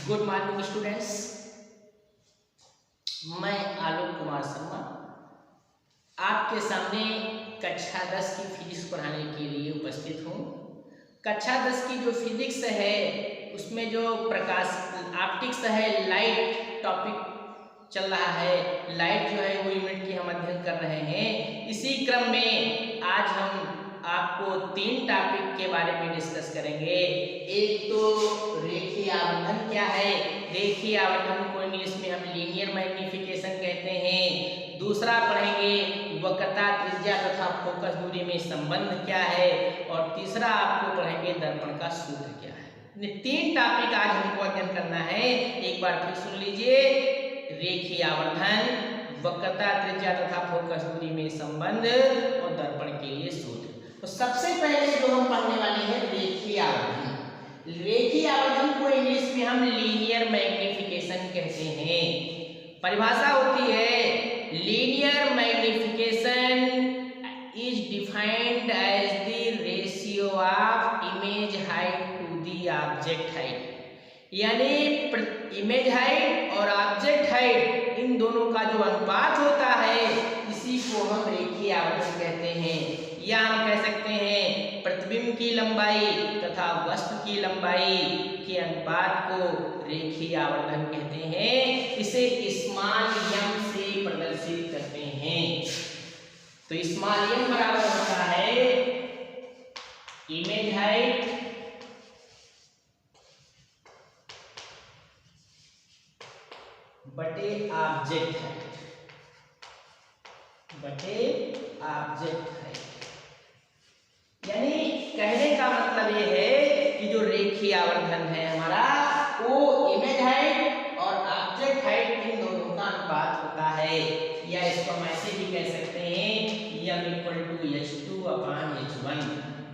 Good morning students, मैं आलोक कुमार शर्मा आपके सामने कक्षा 10 की फिजिक्स पढ़ाने के लिए उपस्थित हूँ। कक्षा 10 की जो फिजिक्स है उसमें जो प्रकाश ऑप्टिक्स है, लाइट टॉपिक चल रहा है। लाइट जो है वो यूनिट की हम अध्ययन कर रहे हैं। इसी क्रम में आज हम आपको 3 टॉपिक के बारे में डिस्कस करेंगे। एक तो रेखीय आवर्धन क्या है, रेखीय आवर्धन को इंग्लिश में हम लीनियर मैग्निफिकेशन कहते हैं। दूसरा पढ़ेंगे वक्रता, त्रिज्या तथा फोकस दूरी में संबंध क्या है, और तीसरा आपको पढ़ेंगे दर्पण का सूत्र क्या है। 3 टॉपिक आज हमको अध्ययन करना है। एक बार फिर सुन लीजिए, रेखीय आवर्धन, वक्रता, त्रिज्या तथा फोकस दूरी में संबंध और दर्पण के लिए सूत्र। तो सबसे पहले जो हम पढ़ने वाले हैं रेखीय आवर्धन। रेखीय आवर्धन को इंग्लिश में हम लीनियर मैग्निफिकेशन कहते हैं। परिभाषा होती है linear magnification is defined as the ratio of image height to the object height. यानी इमेज हाइट और ऑब्जेक्ट हाइट इन दोनों का जो अनुपात होता है इसी को हम रेखीय आवर्धन कहते हैं। या हम कह सकते हैं प्रतिबिंब की लंबाई तथा वस्तु की लंबाई के अनुपात को रेखीय आवर्धन कहते हैं। इसे स्मॉल m से प्रदर्शित करते हैं। तो स्मॉल m बराबर होता है इमेज हाइट बटे ऑब्जेक्ट हाइट यानी कहने का मतलब ये है कि जो रेखीय आवर्धन है हमारा वो इमेज हाइट और ऑब्जेक्ट हाइट इन दोनों का अनुपात होता है। या इसको हम ऐसे भी कह सकते हैं m = h2/h1,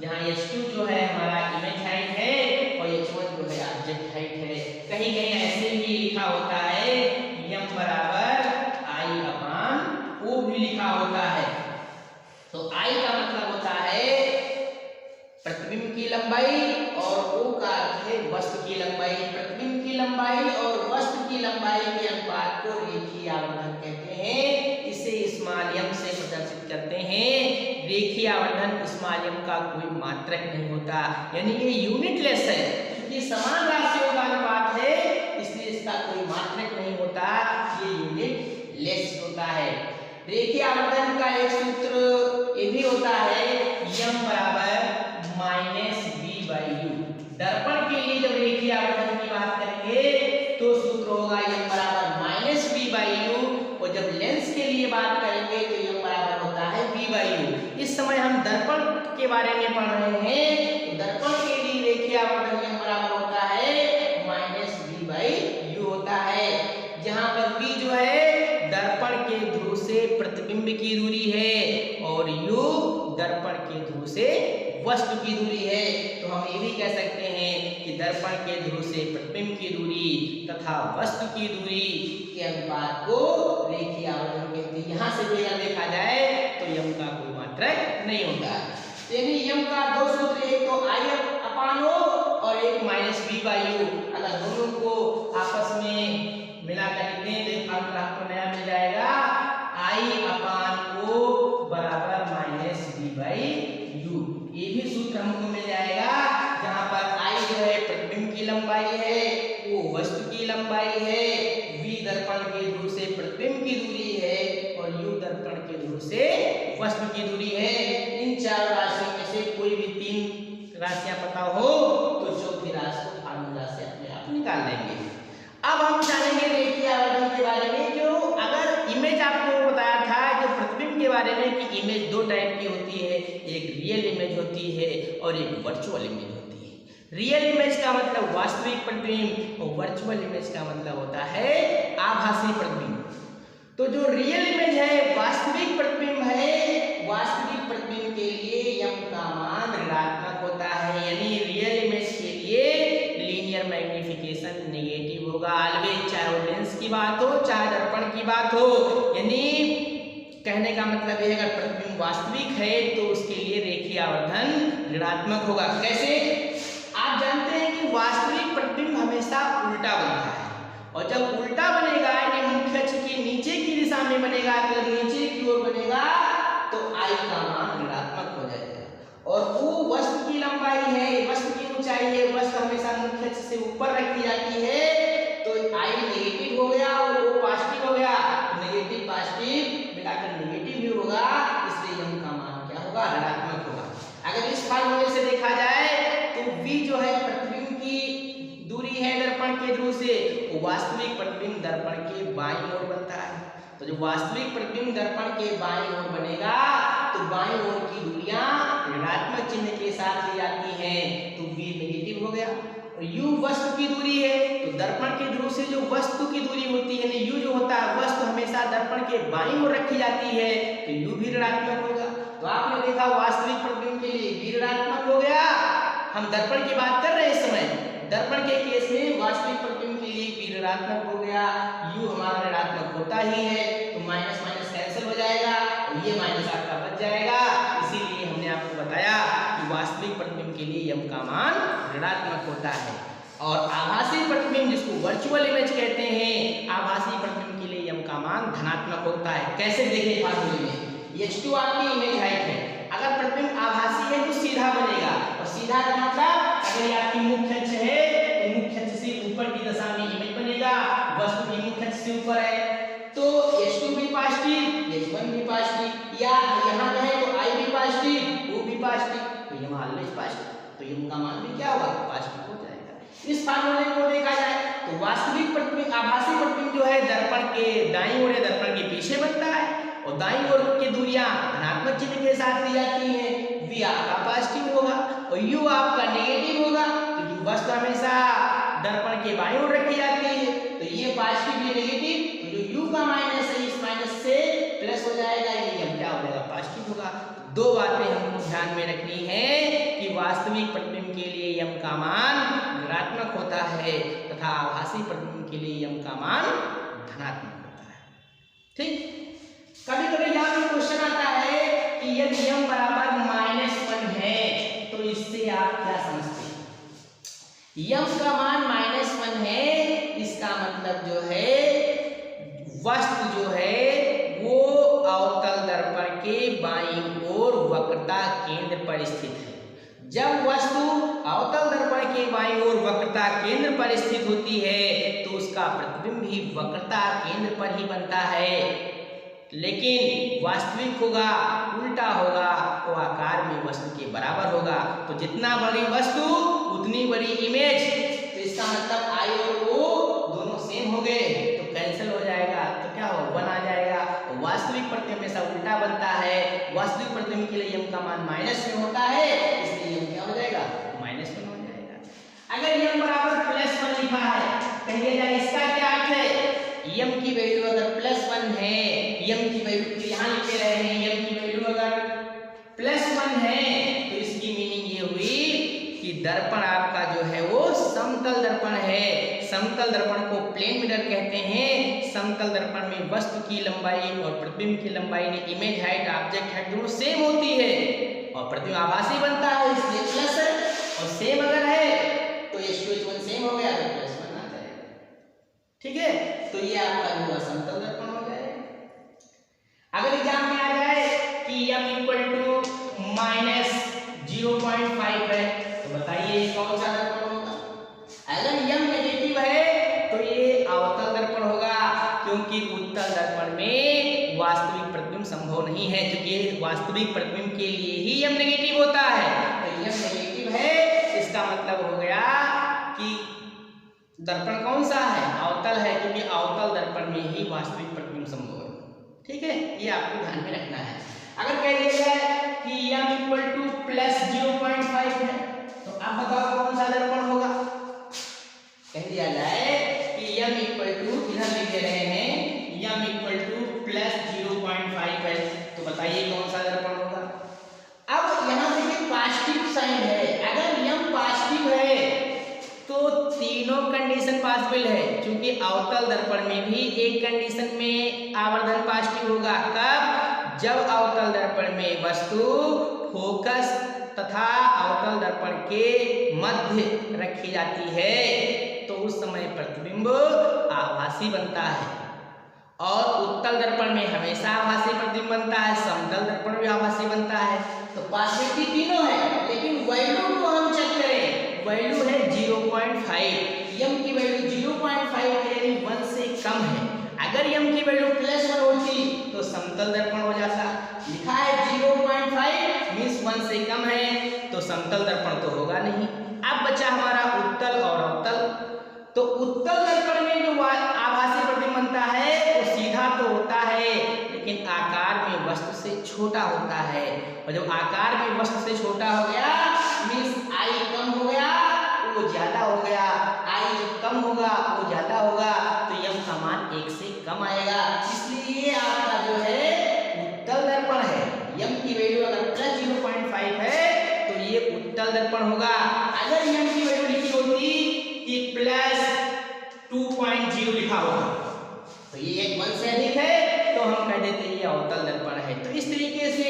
जहाँ h2 जो है हमारा इमेज हाइट है और h1 जो है ऑब्जेक्ट हाइट है। कहीं कहीं ऐसे भी लिखा होता है m बराबर I/O भी लिखा होता है। तो I का मतलब होता है प्रतिबिंब की लंबाई और O का अर्थ है वस्तु की लंबाई। प्रतिबिंब की लंबाई और वस्तु की लंबाई के अनुपात को रेखीय आवर्धन कहते हैं। इसे स्मॉल m से प्रदर्शित करते हैं। रेखीय आवर्धन स्मॉल m का कोई मात्रक नहीं होता, यानी ये यूनिटलेस है। क्योंकि समान राशियों का अनुपात है इसलिए इसका कोई मात्रक नहीं होता, ये यूनिटलेस होता है। रेखीय आवर्धन का एक सूत्र ये भी होता है m बराबर -v/u। दर्पण के लिए जब रेखीय आवर्धन की बात करेंगे तो सूत्र होगा m बराबर -v/u, और जब लेंस के लिए बात करेंगे तो m बराबर होता है v/u। इस समय हम दर्पण के बारे में पढ़ रहे हैं। तो दर्पण के लिए रेखीय आवर्धन m बराबर होता है -v/u होता है, जहां पर v जो है दर्पण के ध्रुव से प्रतिबिंब की दूरी है और u दर्पण के ध्रुव से वस्तु की दूरी है। तो हम ये भी कह सकते हैं कि दर्पण के ध्रुव से प्रतिबिंब की दूरी तथा वस्तु की दूरी के अनुपात को रेखीय आवर्धन कहते हैं। यहाँ से भी अगर देखा जाए तो m का कोई मात्रक नहीं होता। यानी m का दो सूत्र, एक तो I/O और एक -v/u। अगर दोनों को आपस में मिलाकर लिखते हैं तो फार्मूला आपको नया मिल जाएगा I/O बराबर -v/u। ये भी सूत्र हमको मिल जाएगा, जहां पर I जो है प्रतिबिंब की लंबाई है, वो वस्तु की लंबाई है, v दर्पण के ध्रुव से प्रतिबिंब की दूरी है और u दर्पण के ध्रुव से वस्तु की दूरी है। इन 4 राशियों में से कोई भी 3 राशियां पता हो तो चौथी राशि को फार्मूला से अपने आप निकाल लेंगे। अब हम जानेंगे रेखीय आवर्धन के बारे में। जो अगर इमेज आपको बताया था जो प्रतिबिंब के बारे में कि इमेज 2 टाइप की होती है, एक रियल इमेज होती है और एक वर्चुअल इमेज होती है। रियल इमेज का मतलब वास्तविक प्रतिबिंब और वर्चुअल इमेज का मतलब होता है आभासी प्रतिबिंब। तो जो रियल इमेज है, वास्तविक प्रतिबिंब है, वास्तविक प्रतिबिंब के लिए m का मान ऋणात्मक होता है। यानी रियल इमेज के लिए लीनियर मैग्निफिकेशन नेगेटिव होगा ऑलवेज, चाहे वो लेंस की बात हो चाहे दर्पण की बात हो। यानी कहने का मतलब है अगर प्रतिबिंब वास्तविक है तो उसके लिए रेखीय आवर्धन ऋणात्मक होगा। कैसे? आप जानते हैं कि वास्तविक प्रतिबिंब हमेशा उल्टा बनता है। और जब उल्टा बनेगा यानी मुख्य अक्ष के नीचे की दिशा में बनेगा, तो नीचे की ओर बनेगा तो I का मान ऋणात्मक हो जाएगा। और वो वस्तु की लंबाई है, वस्तु की ऊंचाई है, वस्तु हमेशा मुख्य अक्ष से ऊपर रखी जाती है, तो I नेगेटिव हो गया और वो पॉजिटिव हो गया। नेगेटिव पॉजिटिव मिलाकर नेगेटिव ही होगा, इसलिए m का मान क्या होगा? ऋणात्मक होगा। अगर इस फार्मूले से देखा जाए तो v जो है प्रतिबिंब की दूरी है दर्पण के ध्रुव से, वो वास्तविक प्रतिबिंब दर्पण के बाईं ओर बनता है। तो जो वास्तविक प्रतिबिंब दर्पण के बाईं ओर बनेगा तो बाईं ओर की दूरियां ऋणात्मक चिन्ह के साथ ली जाती हैं, तो v नेगेटिव हो गया। और u वस्तु की दूरी है, तो दर्पण के ध्रुव से जो वस्तु की दूरी होती है, u जो होता है वस्तु हमेशा दर्पण के बाईं ओर रखी जाती है, तो u भी ऋणात्मक होगा। तो आपने देखा वास्तविक प्रतिबिंब के लिए v ऋणात्मक हो गया। हम दर्पण की बात कर रहे हैं इस समय, दर्पण के केस में वास्तविक प्रतिबिंब के लिए v ऋणात्मक हो गया, u हमारा ऋणात्मक होता ही है, तो माइनस माइनस कैंसिल हो जाएगा और ये माइनस आपका बच जाएगा। इसीलिए हमने आपको बताया कि वास्तविक प्रतिबिंब के लिए m का मान ऋणात्मक होता है। और आभासी प्रतिबिंब जिसको वर्चुअल इमेज कहते हैं, आभासी प्रतिबिंब के लिए m का मान धनात्मक होता है। कैसे देखें फार्मूले में, h2 आपकी इमेज हाइट है, अगर प्रतिबिंब आभासी है तो सीधा बनेगा, और सीधा का मतलब अगर ये आपकी मुख्य अक्ष है तो मुख्य अक्ष से ऊपर की दिशा में इमेज बनेगा, वस्तु की मुख्य अक्ष से ऊपर है तो h2 भी पॉजिटिव, h1 भी पॉजिटिव, या यहाँ कहे तो I भी पॉजिटिव, O भी पॉजिटिव, तो ये ऑलवेज पॉजिटिव, तो m का मान भी क्या होगा? पॉजिटिव हो जाएगा। इस फार्मूले को देखा जाए तो वास्तविक प्रतिबिंब आभासी प्रतिबिंब जो है दर्पण के दाईं ओर या दर्पण के पीछे बनता है, और दाईं ओर की दूरियां धनात्मक चिन्ह के साथ ली जाती हैं, v आपका पॉजिटिव होगा और u आपका नेगेटिव होगा, क्योंकि वस्तु हमेशा दर्पण के बाईं ओर रखी जाती है, तो ये पॉजिटिव ये नेगेटिव, तो जो u का माइनस है इस माइनस से प्लस हो जाएगा, ये m क्या हो जाएगा? पॉजिटिव होगा। दो बातें हमको ध्यान में रखनी है कि वास्तविक प्रतिबिंब के लिए m का मान ऋणात्मक होता है तथा आभासी प्रतिबिंब के लिए m का मान धनात्मक होता है। ठीक, कभी कभी यहाँ पे क्वेश्चन आता है कि यदि m बराबर -1 है तो इससे आप क्या समझते हैं? m का मान -1 है, इसका मतलब जो है वस्तु जो है वो अवतल दर्पण के बाईं ओर वक्रता केंद्र पर स्थित है। जब वस्तु अवतल दर्पण के बाईं ओर वक्रता केंद्र पर स्थित होती है तो उसका प्रतिबिंब भी वक्रता केंद्र पर ही बनता है, लेकिन वास्तविक होगा उल्टा होगा, वो आकार में वस्तु के बराबर होगा। तो जितना बड़ी वस्तु उतनी बड़ी इमेज, तो इसका मतलब I और O दोनों सेम हो गए तो कैंसिल हो जाएगा, तो क्या हो? 1 आ जाएगा। वास्तविक प्रतिबिंब हमेशा उल्टा बनता है, वास्तविक प्रतिबिंब के लिए m का मान माइनस में होता है, इसलिए m क्या हो जाएगा? -1 हो जाएगा। अगर m बराबर +1 लिखा है, कहिए जाए इसका क्या अर्थ है? m की वैल्यू अगर +1 है, m की वैल्यू यहाँ लिखे रहे हैं, m की वैल्यू अगर +1 है तो इसकी मीनिंग ये हुई कि दर्पण आपका जो है वो समतल दर्पण है। समतल दर्पण को प्लेन मिरर कहते हैं। समतल दर्पण में वस्तु की लंबाई और प्रतिबिंब की लंबाई ने इमेज हाइट ऑब्जेक्ट हाइट दोनों सेम होती है, और प्रतिबिंब आभासी बनता है इसलिए प्लस है, और सेम अगर है तो h2h1 सेम हो गया तो +1 आ जाएगा। ठीक है, तो ये आपका जो समतल दर्पण हो जाएगा। अगर एग्जाम में आ जाए कि m -0.5 है तो बताइए कौन सा दर्पण होगा? अगर m नेगेटिव है तो ये अवतल दर्पण होगा, क्योंकि उत्तल दर्पण में वास्तविक प्रतिबिंब संभव नहीं है, क्योंकि वास्तविक प्रतिबिंब के लिए ही m नेगेटिव होता है। तो m नेगेटिव है, इसका मतलब हो गया कि दर्पण कौन सा है? अवतल है, क्योंकि अवतल दर्पण में ही वास्तविक प्रतिबिंब संभव है। ठीक है, ये आपको ध्यान में रखना है। अगर कह दिया जाए कि m +0.5 है तो आप बताओ कौन सा दर्पण होगा? कह दिया जाए कि m इधर लिख दे रहे हैं m +0.5 है तो बताइए कौन सा दर्पण होगा? अब यहाँ देखिए पॉजिटिव साइन है, अगर m पॉजिटिव है तो तीनों कंडीशन पॉसिबल है, क्योंकि अवतल दर्पण में भी एक कंडीशन में आवर्धन पॉजिटिव होगा। कब? जब अवतल दर्पण में वस्तु फोकस तथा अवतल दर्पण के मध्य रखी जाती है तो उस समय प्रतिबिंब आभासी बनता है और उत्तल दर्पण में हमेशा आभासी प्रतिबिंब बनता है, समतल दर्पण में आभासी बनता है। तो पार्शियलिटी तीनों है, लेकिन वैल्यू को हम चेक करें, वैल्यू है 0.5, यम की वैल्यू 0.5 यानी 1 से कम है। अगर यम की वैल्यू +1 होती तो समतल दर्पण हो जाता। लिखा है 0.5 मींस 1 से कम है, तो समतल दर्पण तो होगा नहीं। अब बचा हमारा उत्तल और अवतल। तो उत्तल दर्पण में जो आभासी प्रतिबिंब बनता है वो सीधा तो होता है, लेकिन आकार में वस्तु से छोटा होता है। और जब आकार में वस्तु से छोटा हो गया मींस आई कम हो गया, वो ज्यादा हो गया। आई जब कम होगा वो ज्यादा होगा, तो यम का मान 1 से कम आएगा। इसलिए ये आपका जो है उत्तल दर्पण है। यम की वैल्यू अगर +0.5 है तो ये उत्तल दर्पण होगा। अगर यम की वैल्यू लिखी होती कि +2.0 लिखा होगा तो ये 1 से अधिक है तो हम कह देते हैं ये अवतल दर्पण है। तो इस तरीके से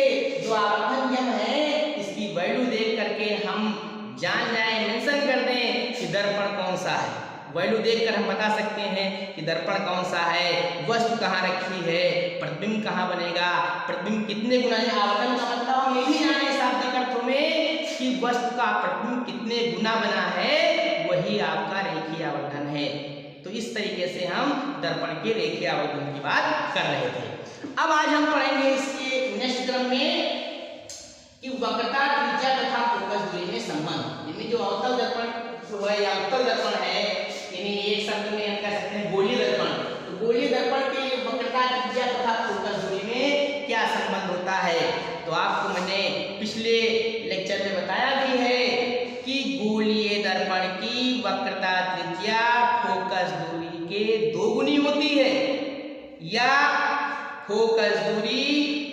जो आवर्धन यम है इसकी वैल्यू देख करके हम जान जाएं, मेंशन कर दें कि दर्पण कौन सा है। वैल्यू देखकर हम बता सकते हैं कि दर्पण कौन सा है, वस्तु कहाँ रखी है, प्रतिबिंब कहाँ बनेगा, प्रतिबिंब कितने गुना है। आवर्धन का मतलब हम ये भी जाने शाब्दिक अर्थों में कि वस्तु का प्रतिबिंब कितने गुना बना है, वही आपका रेखीय आवर्धन है। तो इस तरीके से हम दर्पण के रेखीय आवर्धन की बात कर रहे थे। अब आज हम पढ़ेंगे इसके नेक्स्ट क्रम में कि वक्रता, त्रिज्या तथा फोकस दूरी में संबंध। इनमें जो अवतल दर्पण जो है या उत्तल दर्पण है, यानी एक शब्द में हम कह सकते हैं गोलीय दर्पण। तो गोलीय दर्पण के वक्रता, त्रिज्या तथा फोकस दूरी में क्या संबंध होता है, तो आपको मैंने पिछले लेक्चर में बताया भी है कि गोलीय दर्पण की वक्रता, त्रिज्या फोकस दूरी के 2 गुनी होती है, या फोकस दूरी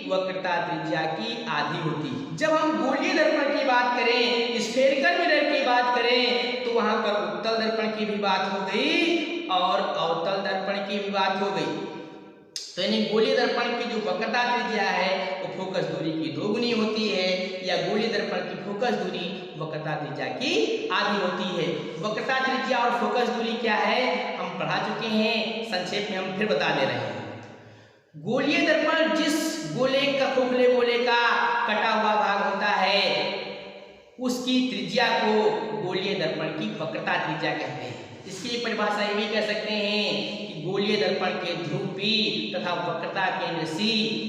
वक्रता त्रिज्या की आधी होती है। जब हम गोलीय दर्पण की बात करें, स्फेरिकल मिरर की बात करें, तो वहां पर उत्तल दर्पण की भी बात हो गई और अवतल दर्पण की भी बात हो गई। तो यानी गोलीय दर्पण की जो वक्रता त्रिज्या है वो फोकस दूरी की 2 गुनी होती है, या गोलीय दर्पण की फोकस दूरी वक्रता त्रिज्या की आधी होती है। वक्रता त्रिज्या और फोकस दूरी क्या है हम पढ़ा चुके हैं, संक्षेप में हम फिर बता दे रहे हैं। गोलीय दर्पण जिस गोले का, खोखले गोले का कटा हुआ भाग होता है उसकी त्रिज्या को गोलीय दर्पण की वक्रता त्रिज्या कहते हैं। इसकी परिभाषा ये भी कह सकते हैं कि गोलीय दर्पण के ध्रुव P तथा वक्रता केंद्र C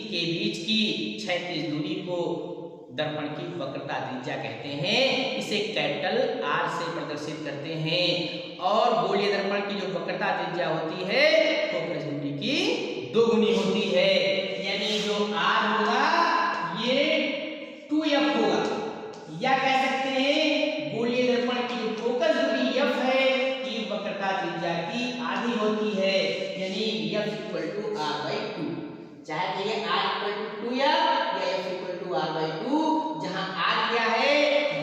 के बीच की क्षैतिज दूरी को दर्पण की वक्रता त्रिज्या कहते हैं। इसे कैपिटल R से प्रदर्शित करते हैं। और गोलीय दर्पण की जो वक्रता त्रिज्या होती है फोकस दूरी की 2 गुनी होती है, यानी जो R होगा ये 2F होगा, या कह सकते हैं गोलीय दर्पण की जो फोकस दूरी F है कि वक्रता त्रिज्या की आधी होती है, यानी F = R/2। चाहे कहिए R = 2F या F = R/2, जहां R क्या है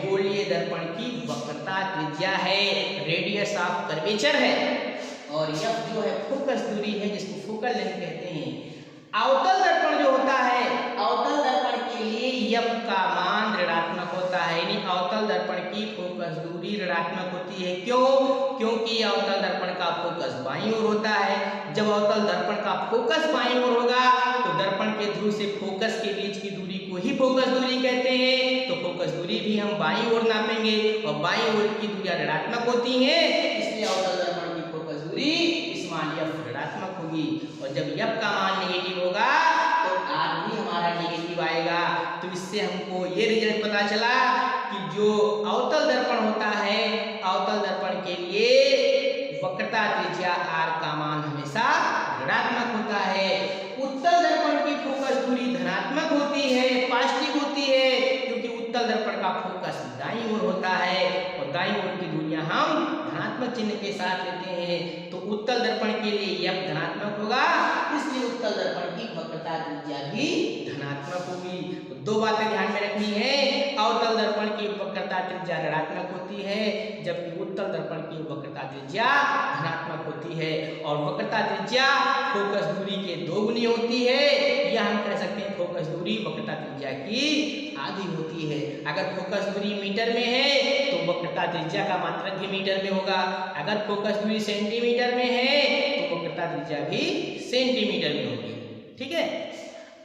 गोलीय दर्पण की वक्रता त्रिज्या है, रेडियस ऑफ कर्वेचर है, और F जो है फोकस दूरी है जिसको फोकल लेंथ कहते हैं। अवतल दर्पण जो होता है, अवतल दर्पण के लिए F का मान ऋणात्मक होता है, यानी अवतल दर्पण की फोकस दूरी ऋणात्मक होती है। क्यों? क्योंकि अवतल दर्पण का फोकस बाईं ओर होता है। जब अवतल दर्पण का फोकस बाईं ओर होगा तो दर्पण के ध्रुव से फोकस के बीच की दूरी को ही फोकस दूरी कहते हैं। तो फोकस दूरी भी हम बाईं ओर नापेंगे और बाईं ओर की दूरियां ऋणात्मक होती हैं, इसलिए अवतल दर्पण की फोकस दूरी इस मान F ऋणात्मक होगी। और जब F का मान नेगेटिव होगा तो R भी हमारा नेगेटिव आएगा। तो इससे हमको ये रिजल्ट पता चला कि जो अवतल दर्पण होता है, अवतल दर्पण के लिए वक्रता त्रिज्या R का मान हमेशा ऋणात्मक होता है। उत्तल दर्पण की फोकस दूरी धनात्मक होती है, पॉजिटिव होती है, क्योंकि उत्तल दर्पण का फोकस दाईं ओर होता है और दाईं ओर की दूरियां हम धनात्मक चिन्ह के साथ लेते हैं। तो उत्तल दर्पण के लिए F धनात्मक होगा, इसलिए उत्तल दर्पण की वक्रता त्रिज्या भी धनात्मक होगी। तो 2 बातें ध्यान में रखनी है, अवतल दर्पण की वक्रता त्रिज्या ऋणात्मक होती है जबकि उत्तल दर्पण की वक्रता त्रिज्या धनात्मक होती है। और वक्रता त्रिज्या फोकस दूरी के 2 गुनी होती है, या हम कह सकते हैं फोकस दूरी वक्रता त्रिज्या की आधी होती है। अगर फोकस दूरी मीटर में है तो वक्रता त्रिज्या का मात्रक भी मीटर में होगा, अगर फोकस दूरी सेंटीमीटर में है तो वक्रता त्रिज्या भी सेंटीमीटर में होगी। ठीक है,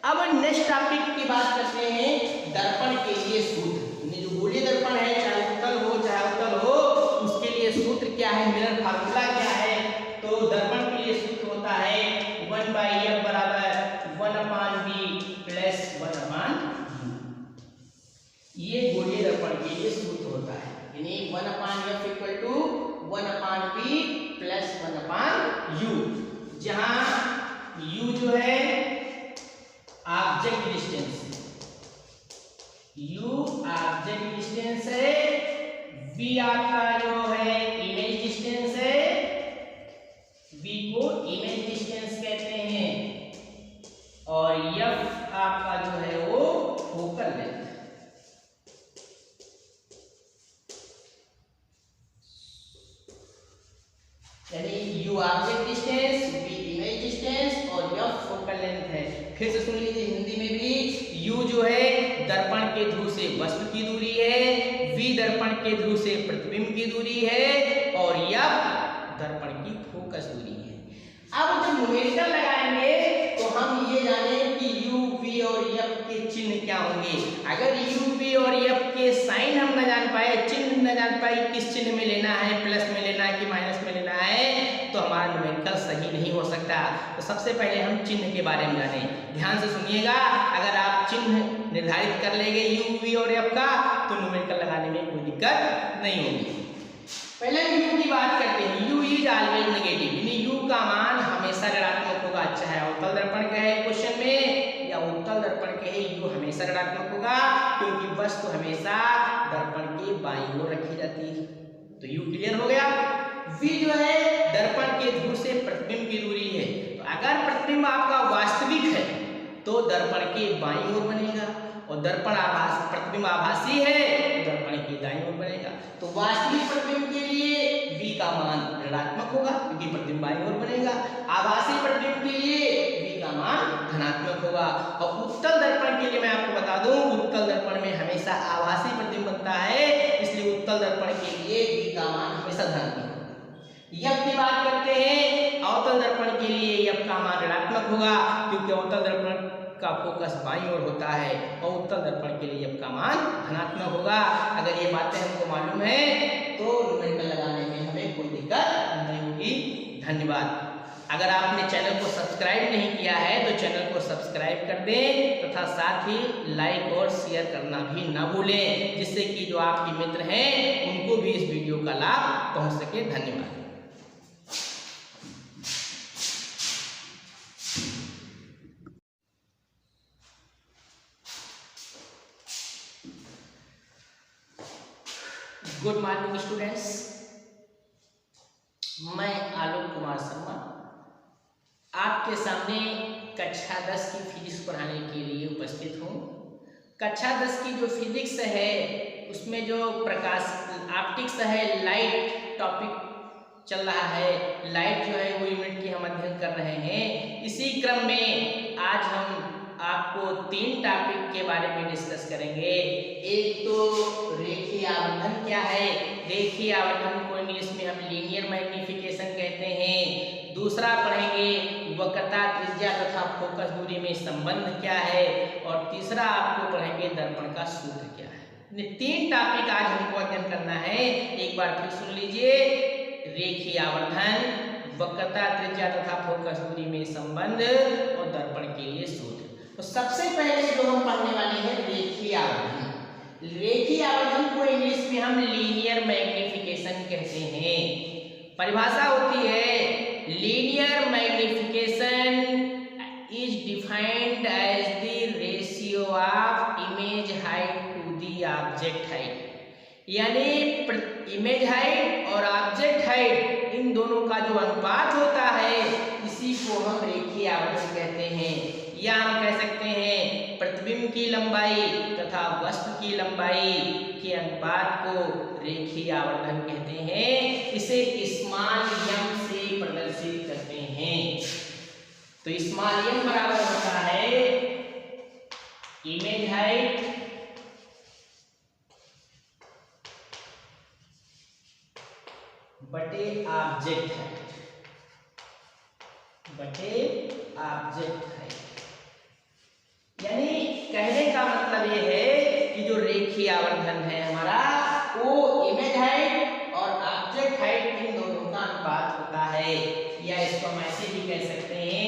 अब नेक्स्ट टॉपिक की बात करते हैं दर्पण के लिए सूत्र। जो गोलीय दर्पण है, चाहे उत्तल हो चाहे अवतल हो, उसके लिए सूत्र क्या है, मिरर फार्मूला क्या है? तो दर्पण के लिए सूत्र होता है 1/f बराबर 1/b प्लस 1/u। ये गोलीय दर्पण के लिए सूत्र होता है, यानी 1/f equal to 1/b plus 1/u, जहां u जो है object distance, u object distance है, v आपका जो है इमेज डिस्टेंस है, v को इमेज डिस्टेंस कहते हैं, और f आपका जो है वो फोकल लेंथ। यानी u object distance, v image distance और f फोकल लेंथ है। फिर से सुन लीजिए हिंदी में भी, u जो है दर्पण के ध्रुव से वस्तु की दूरी है, v दर्पण के ध्रुव से प्रतिबिंब की दूरी है, और f दर्पण की फोकस दूरी है। अब जब न्यूमेरिकल लगाएंगे तो हम ये जाने कि u, v और f के चिन्ह क्या होंगे। अगर u, v और f के साइन हम न जान पाए, चिन्ह न जान पाए, किस चिन्ह में लेना है, प्लस में लेना है कि माइनस में लेना है, तो हमारा न्यूमेरिकल सही नहीं हो सकता। तो सबसे पहले हम चिन्ह के बारे में जाने, ध्यान से सुनिएगा। अगर आप चिन्ह निर्धारित कर लेंगे u, v और f का, तो न्यूमेरिकल लगाने में कोई दिक्कत नहीं होगी। पहले u की बात करते हैं। u इज ऑलवेज नेगेटिव, यानी u का मान हमेशा ऋणात्मक होगा। चाहे अवतल दर्पण का है क्वेश्चन में या उत्तल दर्पण के है, u हमेशा ऋणात्मक होगा, क्योंकि वस्तु हमेशा दर्पण के बाईं ओर रखी जाती है। तो u क्लियर हो गया। v जो है दर्पण के ध्रुव से प्रतिबिंब की दूरी है। तो अगर प्रतिबिंब आपका वास्तविक है तो दर्पण के बाईं ओर बनेगा, और दर्पण आभासी, प्रतिबिंब आभासी है तो दर्पण के दाईं ओर बनेगा। तो वास्तविक प्रतिबिंब के लिए v का मान ऋणात्मक होगा, क्योंकि प्रतिबिंब बाईं ओर बनेगा। आभासी प्रतिबिंब के लिए v का मान धनात्मक होगा। और उत्तल दर्पण के लिए मैं आपको बता दूं, उत्तल दर्पण में हमेशा आभासी प्रतिबिंब बनता है, इसलिए उत्तल दर्पण के लिए v का मान हमेशा धनात्मक होगा। f की बात करते हैं, अवतल दर्पण के लिए f का मान ऋणात्मक होगा, क्योंकि अवतल दर्पण का फोकस बाईं ओर होता है, और उत्तल दर्पण के लिए f का मान धनात्मक होगा। अगर ये बातें हमको मालूम है तो न्यूमेरिकल लगाने में हमें कोई दिक्कत नहीं होगी। धन्यवाद। अगर आपने चैनल को सब्सक्राइब नहीं किया है तो चैनल को सब्सक्राइब कर दें, तथा साथ ही लाइक और शेयर करना भी ना भूलें, जिससे कि जो आपके मित्र हैं उनको भी इस वीडियो का लाभ पहुंच सके। धन्यवाद। गुड मॉर्निंग स्टूडेंट्स, मैं आलोक कुमार शर्मा आपके सामने कक्षा 10 की फिजिक्स पढ़ाने के लिए उपस्थित हूँ। कक्षा 10 की जो फिजिक्स है उसमें जो प्रकाश ऑप्टिक्स है, लाइट टॉपिक चल रहा है। लाइट जो है वो यूनिट की हम अध्ययन कर रहे हैं। इसी क्रम में आज हम आपको 3 टॉपिक के बारे में डिस्कस करेंगे। एक तो रेखीय आवर्धन क्या है, रेखीय आवर्धन को इंग्लिश में हम लीनियर मैग्निफिकेशन कहते हैं। दूसरा पढ़ेंगे वक्रता त्रिज्या तथा फोकस दूरी में संबंध क्या है, और तीसरा आपको पढ़ेंगे दर्पण का सूत्र क्या है। 3 टॉपिक आज हमको अध्ययन करना है। एक बार फिर सुन लीजिए, रेखीय आवर्धन, वक्रता त्रिज्या तथा फोकस दूरी में संबंध और दर्पण के लिए सूत्र। तो सबसे पहले जो हम पढ़ने वाले हैं रेखीय आवर्धन। रेखीय आवर्धन को इंग्लिश में हम लीनियर मैग्निफिकेशन कहते हैं। परिभाषा होती है, linear magnification is defined as the ratio of image height to the object height. यानी इमेज हाइट और ऑब्जेक्ट हाइट, इन दोनों का जो अनुपात होता है, इसी को हम रेखीय आवर्धन कहते हैं। या हम कह सकते हैं प्रतिबिंब की लंबाई तथा वस्तु की लंबाई के अनुपात को रेखीय आवर्धन कहते हैं। इसे स्मॉल m से प्रदर्शित करते हैं। तो स्मॉल m बराबर होता है इमेज हाइट बटे ऑब्जेक्ट हाइट। या इसको हम ऐसे भी कह सकते हैं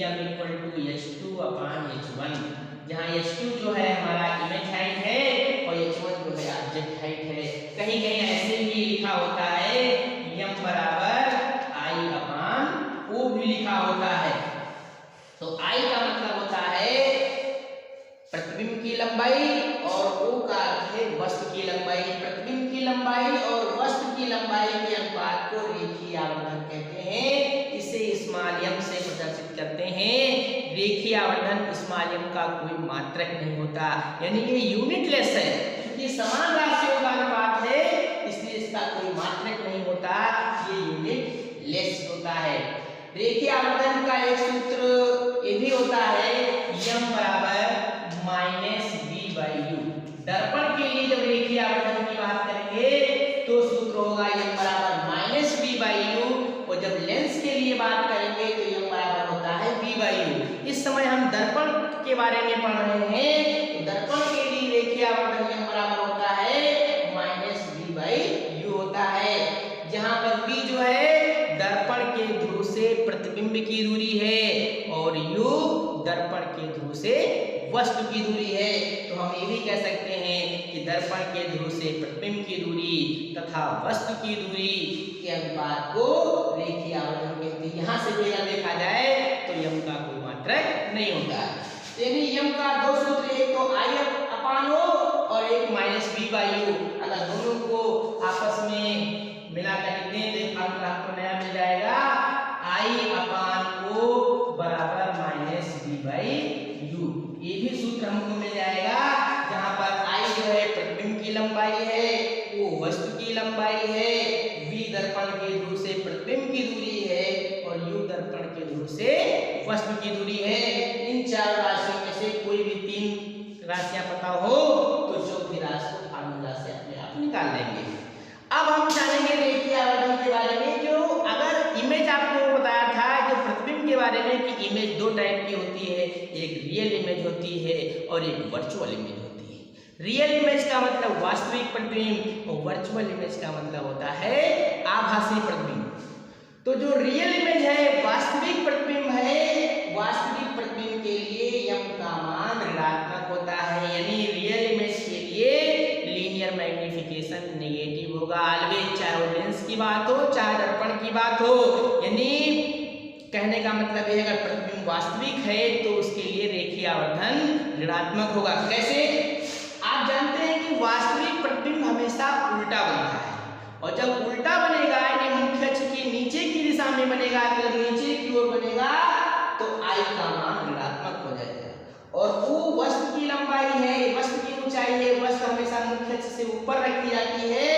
m इक्वल टू h2/h1, जहाँ h2 जो है हमारा इमेज हाइट है और h1 जो है ऑब्जेक्ट हाइट है। कहीं कहीं ऐसे भी लिखा होता है m बराबर I/O भी लिखा होता है। तो I का मतलब होता है प्रतिबिंब की लंबाई और O का अर्थ है वस्तु की लंबाई। प्रतिबिंब की लंबाई और वस्तु की लंबाई के अनुपात को रेखीय आवर्धन कहते हैं। इसे स्मॉल m से प्रदर्शित करते हैं। रेखीय आवर्धन स्मॉल m का कोई मात्रक नहीं होता, यानी ये यूनिटलेस है। क्योंकि समान राशियों का अनुपात है इसलिए इसका कोई मात्रक नहीं होता, ये यूनिटलेस होता है। रेखीय आवर्धन का एक सूत्र ये भी होता है m बराबर -v/u। दर्पण के लिए जब रेखीय आवर्धन की बात करेंगे तो सूत्र होगा m बराबर -v/u, और जब लेंस के लिए बात करेंगे तो m बराबर होता है v/u। इस समय हम दर्पण के बारे में पढ़ रहे हैं, तो दर्पण के लिए रेखीय आवर्धन m बराबर होता है -v/u होता है, जहां पर v जो है दर्पण के ध्रुव से प्रतिबिंब की दूरी है और u दर्पण के ध्रुव से वस्तु की दूरी है। तो हम ये भी कह सकते हैं कि दर्पण के ध्रुव से प्रतिबिंब की दूरी तथा वस्तु की दूरी के अनुपात को रेखीय आवर्धन कहते हैं। यहाँ से अगर देखा जाए तो m का कोई मात्रक नहीं होता। यानी m का दो सूत्र, एक तो I/O और एक -v/u। अगर दोनों को आपस में मिलाकर लिखते हैं तो फार्मूला आपको नया मिल जाएगा I/O बराबर -v/u। ये भी सूत्र हमको मिल जाएगा, जहां पर I जो है प्रतिबिंब की लंबाई है, O वस्तु की लंबाई है, v दर्पण के ध्रुव से प्रतिबिंब की दूरी है और u दर्पण के ध्रुव से वस्तु की दूरी है। इन चार राशियों में से कोई भी तीन राशियां पता हो तो चौथी राशि को फार्मूला से अपने आप निकाल लेंगे। अब हम जानेंगे रेखीय आवर्धन के बारे में। जो अगर इमेज आपको बताया था जो प्रतिबिंब के बारे में कि इमेज दो टाइप की होती है, एक रियल इमेज होती है और एक वर्चुअल इमेज होती है। रियल इमेज का मतलब वास्तविक प्रतिबिंब और वर्चुअल इमेज का मतलब होता है आभासी प्रतिबिंब। तो जो रियल इमेज है, वास्तविक प्रतिबिंब है, वास्तविक प्रतिबिंब के लिए m का मान ऋणात्मक होता है, यानी रियल इमेज के लिए लीनियर मैग्नीफिकेशन नेगेटिव होगा ऑलवेज, चाहे वो लेंस की बात हो चाहे दर्पण की बात हो। यानी कहने का मतलब है अगर प्रतिबिंब वास्तविक है तो उसके लिए रेखीय आवर्धन ऋणात्मक होगा। कैसे? आप जानते हैं कि वास्तविक प्रतिबिंब हमेशा उल्टा बनता है, और जब उल्टा बनेगा यानी मुख्य अक्ष के नीचे की दिशा में बनेगा, तो नीचे की ओर बनेगा तो I का मान ऋणात्मक हो जाएगा। और वो वस्तु की लंबाई है, वस्तु की ऊंचाई है, वस्तु हमेशा मुख्य अक्ष से ऊपर रखी जाती है,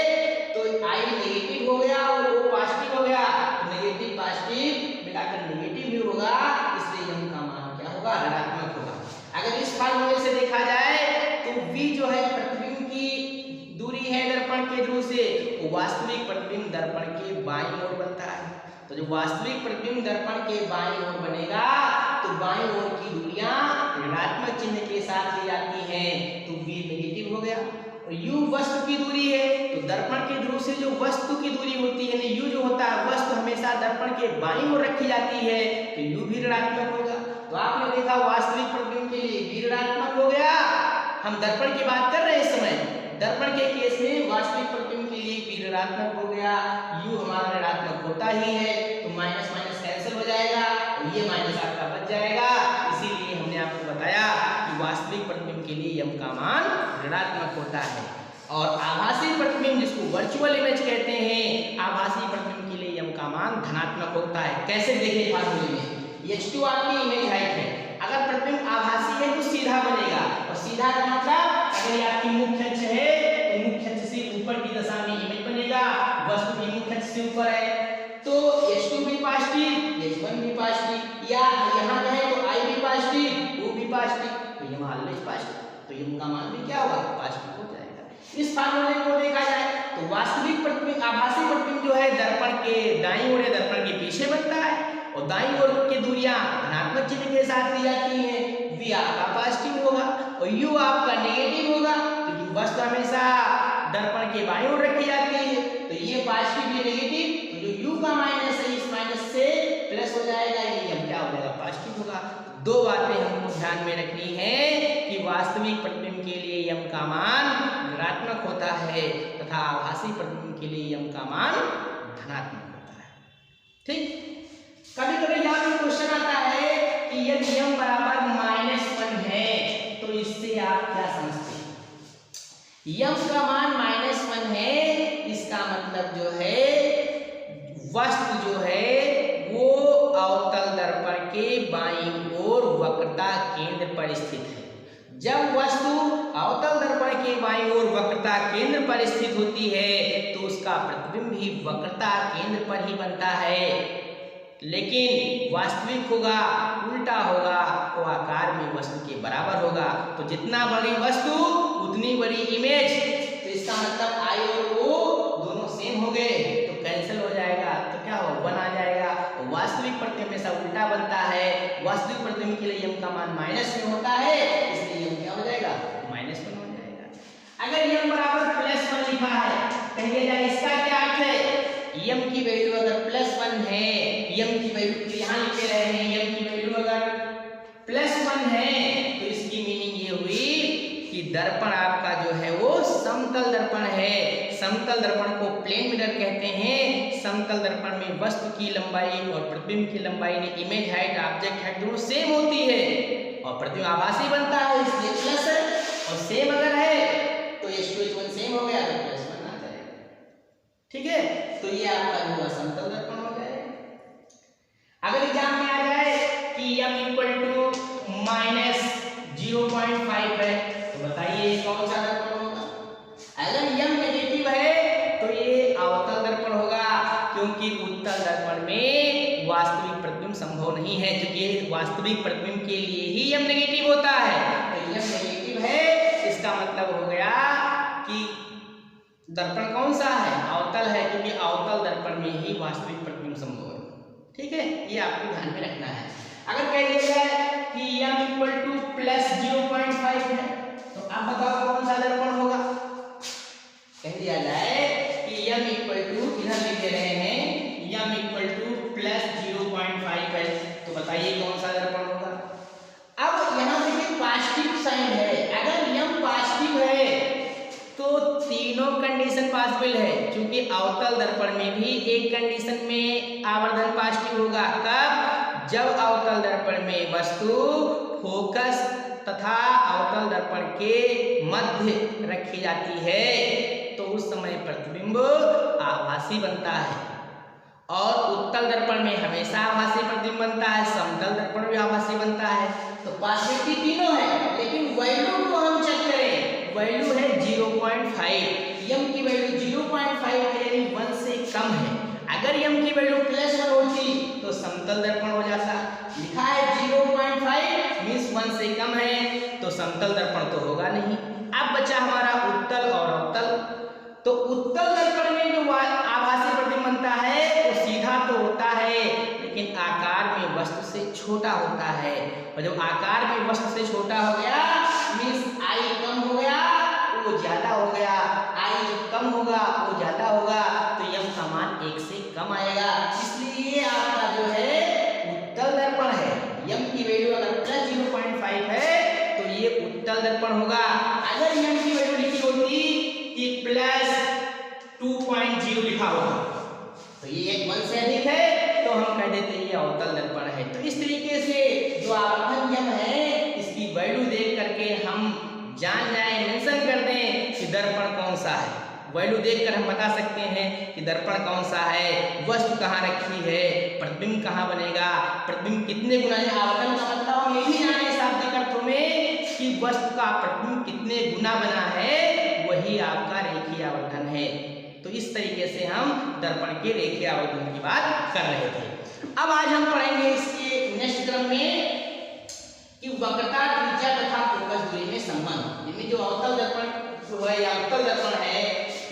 तो I नेगेटिव हो गया और वो पॉजिटिव हो गया। नेगेटिव पॉजिटिव मिलाकर नेगेटिव ही होगा, इसलिए m का मान क्या होगा? ऋणात्मक होगा। अगर इस फार्मूले से देखा जाए तो v जो है प्रतिबिंब की दूरी है दर्पण के ध्रुव से, वो वास्तविक प्रतिबिंब दर्पण के बाईं ओर बनता है। तो जो वास्तविक प्रतिबिंब दर्पण के बाईं ओर बनेगा तो बाईं ओर की दूरियां ऋणात्मक चिन्ह के साथ ली जाती हैं, तो v नेगेटिव हो गया। और u वस्तु की दूरी है, तो दर्पण के ध्रुव से जो वस्तु की दूरी होती है, यानी u जो होता है वस्तु हमेशा दर्पण के बाईं ओर रखी जाती है, तो u भी ऋणात्मक होगा। तो आपने देखा वास्तविक प्रतिबिंब के लिए v ऋणात्मक हो गया। हम दर्पण की बात कर रहे हैं इस समय, दर्पण के केस में वास्तविक प्रतिबिंब के लिए v ऋणात्मक हो गया, u हमारा ऋणात्मक होता ही है, तो माइनस माइनस कैंसिल हो जाएगा और ये माइनस आपका बच जाएगा। इसीलिए हमने आपको बताया कि वास्तविक प्रतिबिंब के लिए m का मान ऋणात्मक होता है। और आभासी प्रतिबिंब जिसको वर्चुअल इमेज कहते हैं, आभासी प्रतिबिंब के लिए m का मान धनात्मक होता है। कैसे देखें फार्मूले में, h2 आपकी इमेज हाइट है, अगर प्रतिबिंब आभासी है तो सीधा बनेगा, और सीधा का मतलब अगर ये आपकी मुख्य अक्ष है तो मुख्य अक्ष से ऊपर की दिशा में इमेज बनेगा, वस्तु की मुख्य अक्ष से ऊपर है तो h2 भी पॉजिटिव, h1 भी पॉजिटिव, या यहाँ कहे तो I भी पॉजिटिव, O भी पॉजिटिव, तो ये मान ऑलवेज पॉजिटिव, तो m का मान भी क्या होगा? पॉजिटिव हो जाएगा। इस फार्मूले को देखा जाए तो वास्तविक प्रतिबिंब आभासी प्रतिबिंब जो है दर्पण के दाईं ओर या दर्पण के पीछे बनता है, और दाईं ओर की दूरियां धनात्मक चिन्ह के साथ ली जाती हैं, v आपका पॉजिटिव होगा और u आपका नेगेटिव होगा, क्योंकि वस्तु हमेशा दर्पण के बाईं ओर रखी जाती है, तो ये पॉजिटिव ये नेगेटिव, तो जो u का माइनस है इस माइनस से प्लस हो जाएगा, ये यम क्या हो जाएगा, पॉजिटिव होगा। दो बातें हमको ध्यान में रखनी है कि वास्तविक प्रतिबिंब के लिए यम का मान ऋणात्मक होता है तथा आभासी प्रतिबिंब के लिए यम का मान धनात्मक होता है। ठीक, कभी कभी यहाँ पे क्वेश्चन आता है कि यदि यम बराबर -1 है तो इससे आप क्या समझते हैं? यम का मान -1 है, इसका मतलब जो है वस्तु जो है वो अवतल दर्पण के बाईं ओर वक्रता केंद्र पर स्थित है। जब वस्तु अवतल दर्पण के बाईं ओर वक्रता केंद्र पर स्थित होती है तो उसका प्रतिबिंब भी वक्रता केंद्र पर ही बनता है, लेकिन वास्तविक होगा उल्टा होगा, तो आकार में वस्तु के बराबर होगा। तो जितना बड़ी वस्तु उतनी बड़ी इमेज, तो इसका मतलब आई और ओ दोनों सेम हो गए तो कैंसिल हो जाएगा, तो क्या हो 1 आ जाएगा। तो वास्तविक प्रतिबिंब हमेशा उल्टा बनता है, वास्तविक प्रतिबिंब के लिए यम का मान माइनस में होता है, इसलिए यम क्या हो जाएगा, -1 हो जाएगा। अगर यम बराबर +1 लिखा है, कहिएगा इसका क्या अर्थ है? यम की वैल्यू अगर +1 है, यम की वैल्यू यहाँ लिखे रहे हैं, यम की वैल्यू अगर +1 है तो इसकी मीनिंग ये हुई कि दर्पण आपका जो है वो समतल दर्पण है। समतल दर्पण को प्लेन मिरर कहते हैं। समतल दर्पण में वस्तु की लंबाई और प्रतिबिंब की लंबाई ने इमेज हाइट ऑब्जेक्ट हाइट दोनों सेम होती है और प्रतिबिंब आभासी बनता है, इसलिए प्लस है। और सेम अगर है तो H2H1 सेम हो गया तो +1 आ जाएगा। ठीक है, तो ये आपका जो है समतल दर्पण हो जाएगा। अगर एग्जाम में आ जाए कि m = -0.5 है तो बताइए कौन सा दर्पण होगा? अगर m नेगेटिव है तो ये अवतल दर्पण होगा, क्योंकि उत्तल दर्पण में वास्तविक प्रतिबिंब संभव नहीं है, क्योंकि वास्तविक प्रतिबिंब के लिए ही m नेगेटिव होता है। तो m नेगेटिव है, इसका मतलब हो गया कि दर्पण कौन सा है, अवतल है, क्योंकि अवतल दर्पण में ही वास्तविक प्रतिबिंब संभव है। ठीक है, ये आपको ध्यान में रखना है। अगर कह दिया जाए कि m = +0.5 है तो आप बताओ कौन सा दर्पण होगा? कह दिया जाए कि m इधर लिख दे रहे हैं m +0.5 है तो बताइए कौन सा दर्पण होगा? अब यहाँ देखिए पॉजिटिव साइन है, अगर m पॉजिटिव है तो तीनों कंडीशन पॉसिबल है, क्योंकि अवतल दर्पण में भी एक कंडीशन में आवर्धन पॉजिटिव होगा। कब? जब अवतल दर्पण में वस्तु फोकस तथा अवतल दर्पण के मध्य रखी जाती है तो उस समय प्रतिबिंब आभासी बनता है। और उत्तल दर्पण में हमेशा आभासी प्रतिबिंब बनता है, समतल दर्पण में आभासी बनता है। तो पॉसिबिलिटी तीनों है, लेकिन वैल्यू को हम चेक करें, वैल्यू है 0.5, m की वैल्यू 0.5 यानी 1 से कम है। अगर m की वैल्यू +1 होती तो समतल दर्पण हो जाता। लिखा है 0.5 मींस 1 से कम है तो समतल दर्पण तो होगा नहीं। अब बचा हमारा उत्तल और अवतल। तो उत्तल दर्पण में जो आभासी प्रतिबिंब बनता है वो सीधा तो होता है, लेकिन आकार में वस्तु से छोटा होता है। और जब आकार में वस्तु से छोटा हो गया मींस I कम हो गया वो ज्यादा हो गया, I जब कम होगा वो ज्यादा होगा तो m का मान 1 से कम आएगा। इसलिए आपका जो है उत्तल दर्पण है, m की वैल्यू अगर +0.5 है तो ये उत्तल दर्पण होगा। अगर m की वैल्यू लिखी होती कि +2.0 लिखा होगा तो ये 1 से अधिक है तो हम कह देते ये अवतल दर्पण है। तो इस तरीके से जो आवर्धन यम है इसकी वैल्यू देख करके हम जान जाए, मेंशन कर दें कि दर्पण कौन सा है। वैल्यू देखकर हम बता सकते हैं कि दर्पण कौन सा है, वस्तु कहाँ रखी है, प्रतिबिंब कहाँ बनेगा, प्रतिबिंब कितने गुना है। आवर्धन का मतलब हम ये भी जाने शाब्दिक अर्थों में कि वस्तु का प्रतिबिंब कितने गुना बना है, वही आपका रेखीय आवर्धन है। तो इस तरीके से हम दर्पण के रेखीय आवर्धन की बात कर रहे थे। अब आज हम पढ़ेंगे इसके नेक्स्ट क्रम में कि वक्रता त्रिज्या तथा फोकस दूरी में संबंध। यानी जो अवतल दर्पण जो है या उत्तल दर्पण है,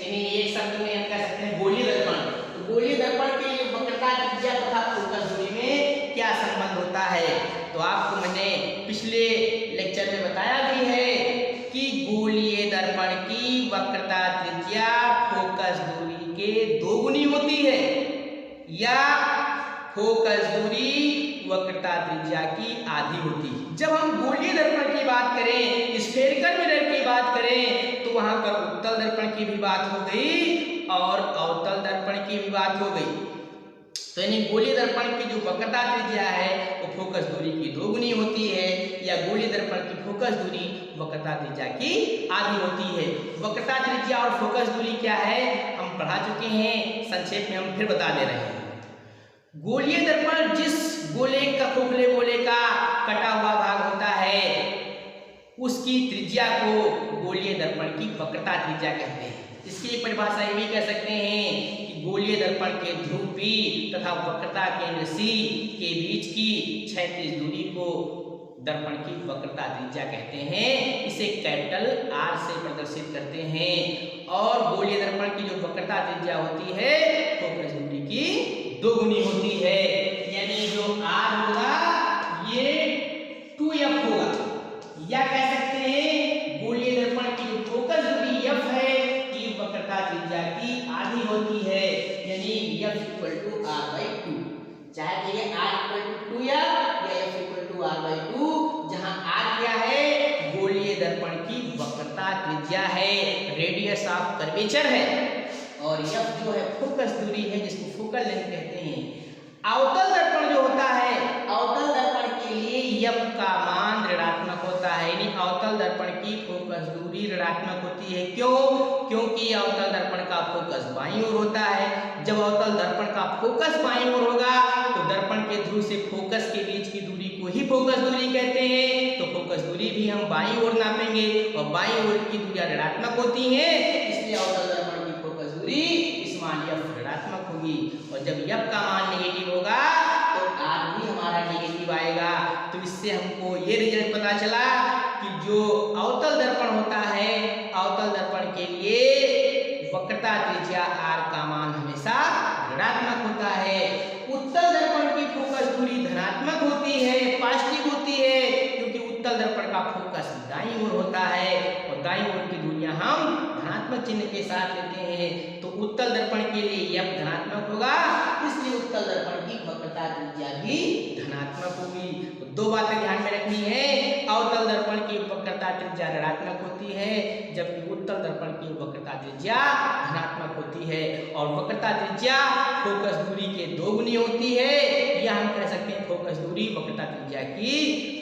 यानी एक शब्द में हम कह सकते हैं गोलीय दर्पण। तो गोलीय दर्पण के वक्रता त्रिज्या तथा फोकस दूरी में क्या संबंध होता है? तो आपको मैंने पिछले लेक्चर में बताया भी है कि गोलीय दर्पण की वक्रता त्रिज्या फोकस दूरी के 2 गुनी होती है, या फोकस दूरी वक्रता त्रिज्या की आधी होती है। जब हम गोलीय दर्पण की बात करें, स्फेरिकल मिरर की बात करें, तो वहां पर उत्तल दर्पण की भी बात हो गई और अवतल दर्पण की भी बात हो गई। तो यानी गोलीय दर्पण की जो वक्रता त्रिज्या है वो फोकस दूरी की दोगुनी होती है, या गोलीय दर्पण की फोकस दूरी वक्रता त्रिज्या की आधी होती है। वक्रता त्रिज्या और फोकस दूरी क्या है हम पढ़ा चुके हैं, संक्षेप में हम फिर बता दे रहे हैं। गोलीय दर्पण जिस गोले का खोखले गोले का कटा हुआ भाग होता है उसकी त्रिज्या को गोलीय दर्पण की वक्रता त्रिज्या कहते हैं। इसकी परिभाषा ये भी कह सकते हैं कि गोलीय दर्पण के ध्रुव P तथा वक्रता केंद्र C के बीच की क्षैतिज दूरी को दर्पण की वक्रता त्रिज्या कहते हैं। इसे कैपिटल R से प्रदर्शित करते हैं। और गोलीय दर्पण की जो वक्रता त्रिज्या होती है फोकस दूरी की दोगुनी होती है, यानी जो R होगा ये 2f होगा, या कह सकते हैं गोलीय दर्पण की जो फोकस दूरी f है की वक्रता त्रिज्या की आधी होती है, यानी f = r/2। चाहे तो ये r = 2f या f = r/2, जहां r क्या है गोलीय दर्पण की वक्रता त्रिज्या है, रेडियस ऑफ कर्वेचर है, और f जो है फोकस दूरी है जिसको फोकल लेंथ कहते हैं। अवतल दर्पण जो होता है, अवतल दर्पण के लिए f का मान ऋणात्मक होता है, यानी अवतल दर्पण की फोकस दूरी ऋणात्मक होती है। क्यों? क्योंकि अवतल दर्पण का फोकस बाईं ओर होता है। जब अवतल दर्पण का फोकस बाईं ओर होगा तो दर्पण के ध्रुव से फोकस के बीच की दूरी को ही फोकस दूरी कहते हैं। तो फोकस दूरी भी हम बाईं ओर नापेंगे, और बाईं ओर की दूरियां ऋणात्मक होती हैं, इसलिए अवतल दर्पण की फोकस दूरी इस मान f ऋणात्मक होगी। और जब f का मान नेगेटिव होगा तो r भी हमारा नेगेटिव आएगा। तो इससे हमको ये रिजल्ट पता चला कि जो अवतल दर्पण होता है, अवतल दर्पण के लिए वक्रता त्रिज्या r का मान हमेशा ऋणात्मक होता है। उत्तल दर्पण की फोकस दूरी धनात्मक होती है, पॉजिटिव होती है, क्योंकि उत्तल दर्पण का फोकस दाईं ओर होता है और दाईं ओर की दूरियां हम धनात्मक चिन्ह के साथ लेते हैं। तो उत्तल दर्पण के लिए f धनात्मक होगा, इसलिए उत्तल दर्पण की वक्रता त्रिज्या भी धनात्मक होगी। तो दो बातें ध्यान में रखनी है, अवतल दर्पण की वक्रता त्रिज्या ऋणात्मक होती है जबकि उत्तल दर्पण की वक्रता त्रिज्या धनात्मक होती है। और वक्रता त्रिज्या फोकस दूरी के दोगुनी होती है, या हम कह सकते हैं फोकस दूरी वक्रता त्रिज्या की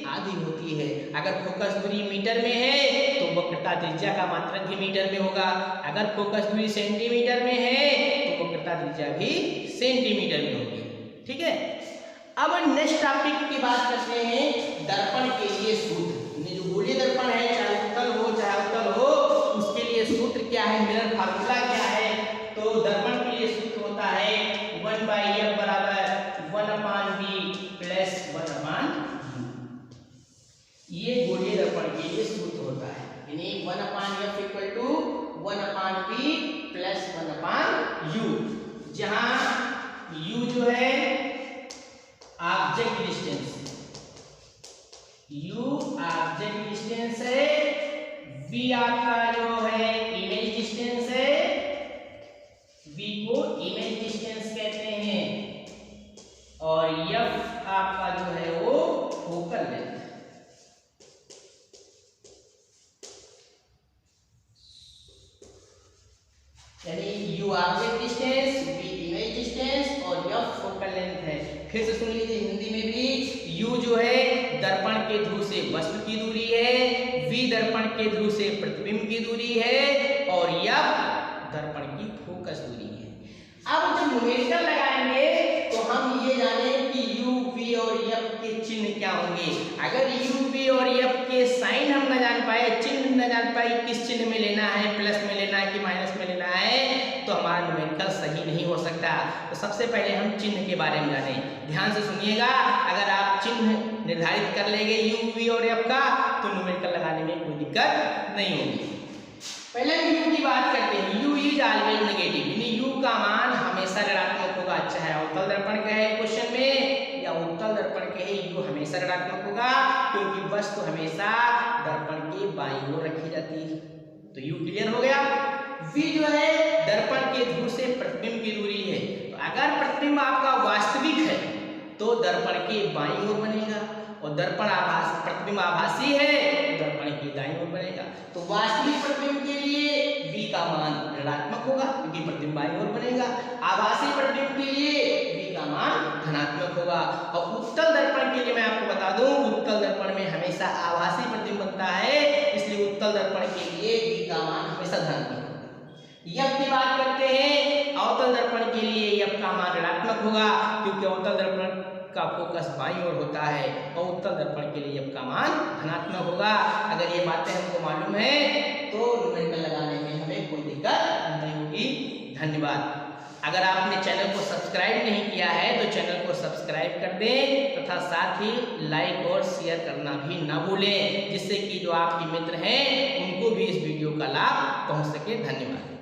आधी होती है। अगर फोकस दूरी मीटर में है तो वक्रता त्रिज्या का मात्रक भी मीटर में होगा, अगर फोकस दूरी सेंटीमीटर में है तो वक्रता त्रिज्या भी सेंटीमीटर में होगी। ठीक है, अब नेक्स्ट टॉपिक की बात करते हैं दर्पण के लिए सूत्र। जो गोलीय दर्पण है चाहे उत्तल हो चाहे अवतल हो, उसके लिए सूत्र क्या है, मिरर फार्मूला क्या है। तो दर्पण के लिए सूत्र होता है 1/f = 1/b + 1/u। ये गोलीय दर्पण के लिए सूत्र होता है, यानी 1/f = 1/b + 1/u, जहां u जो है object distance, u object distance है, v आपका जो है इमेज डिस्टेंस है, v को इमेज डिस्टेंस कहते हैं, और f आपका जो है वो फोकल लेंथ है। यानी u object distance, v image distance और f फोकल लेंथ है। फिर से सुन लीजिए हिंदी में भी, u जो है दर्पण के ध्रुव से वस्तु की दूरी है, v दर्पण के ध्रुव से प्रतिबिंब की दूरी है, और f दर्पण की फोकस दूरी है। अब जब न्यूमेरिकल लगाएंगे तो हम ये जाने कि u, v और f के चिन्ह क्या होंगे। अगर u, v और f के साइन हम न जान पाए, चिन्ह न जान पाए किस चिन्ह में लेना है, प्लस में लेना है कि माइनस में लेना है, तो हमारा न्यूमेरिकल सही नहीं हो सकता। तो सबसे पहले हम चिन्ह के बारे में जाने, ध्यान से सुनिएगा। अगर आप चिन्ह निर्धारित कर लेंगे u, v और f का, तो न्यूमेरिकल लगाने में कोई दिक्कत नहीं होगी। पहले u की बात करते हैं, u इज ऑलवेज नेगेटिव, यानी u का मान हमेशा ऋणात्मक होगा, चाहे अवतल दर्पण का है क्वेश्चन में या उत्तल दर्पण के है, u हमेशा ऋणात्मक होगा, क्योंकि वस्तु हमेशा दर्पण के बाईं ओर रखी जाती है। तो u क्लियर हो गया। v जो है दर्पण के ध्रुव से प्रतिबिंब की दूरी है। तो अगर प्रतिबिंब आपका वास्तविक है दर्पण के बाईं ओर बनेगा, और दर्पण प्रतिबिंब आभासी है तो दर्पण के दाईं ओर बनेगा। तो वास्तविक प्रतिबिंब के लिए v का मान ऋणात्मक होगा क्योंकि प्रतिबिंब बाईं ओर बनेगा। आभासी प्रतिबिंब के लिए v का मान धनात्मक होगा। और उत्तल दर्पण के लिए मैं आपको बता दूं, उत्तल दर्पण में हमेशा आभासी प्रतिबिंब बनता है, इसलिए उत्तल दर्पण के लिए v का मान हमेशा धनात्मक होगा। यफ की बात करते हैं, अवतल दर्पण के लिए यफ का मान ऋणात्मक होगा क्योंकि अवतल दर्पण का फोकस बाईं ओर होता है, और उत्तल दर्पण के लिए यफ का मान धनात्मक होगा। अगर ये बातें हमको मालूम है तो न्यूमेरिकल लगाने में हमें कोई दिक्कत नहीं होगी। धन्यवाद। अगर आपने चैनल को सब्सक्राइब नहीं किया है तो चैनल को सब्सक्राइब कर दें तथा साथ ही लाइक और शेयर करना भी ना भूलें, जिससे कि जो आपके मित्र हैं उनको भी इस वीडियो का लाभ पहुंच सके। धन्यवाद।